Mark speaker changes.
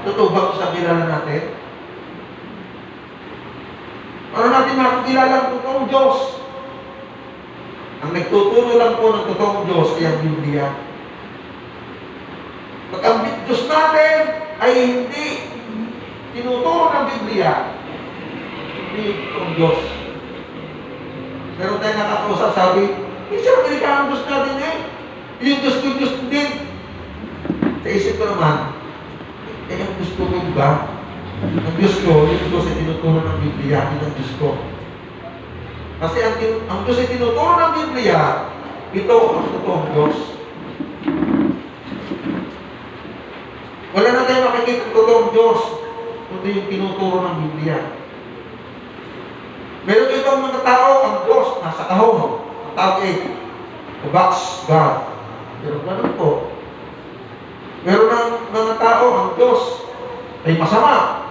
Speaker 1: Totoo ba ito sa kilala natin? Ano natin makikilala ang totoong Diyos? Ang nagtuturo lang po ng totoong Diyos ay ang Biblia. Pag ang Diyos natin ay hindi tinuturo ng Biblia, hindi yung totoong Diyos. Meron tayo nakakausap, sabi, siya Amerika ang Diyos natin eh. Yung Diyos ko, Diyos din. Sa isip ko naman, ang Diyos ko ba? Ang Diyos ko, yung Diyos ay tinuturo ng Biblia, hindi ang Diyos ko. Kasi ang Diyos ay tinuturo ng Biblia, ito ang totoong Diyos. Wala na tayo makikita ang totoong Diyos, kundi yung tinuturo ng Biblia. Meron ibang mga tao, ang Diyos, nasa kahon. Ang tawag ay, the box God. Pero ganun po. Meron ng mga tao, ang Diyos ay masama.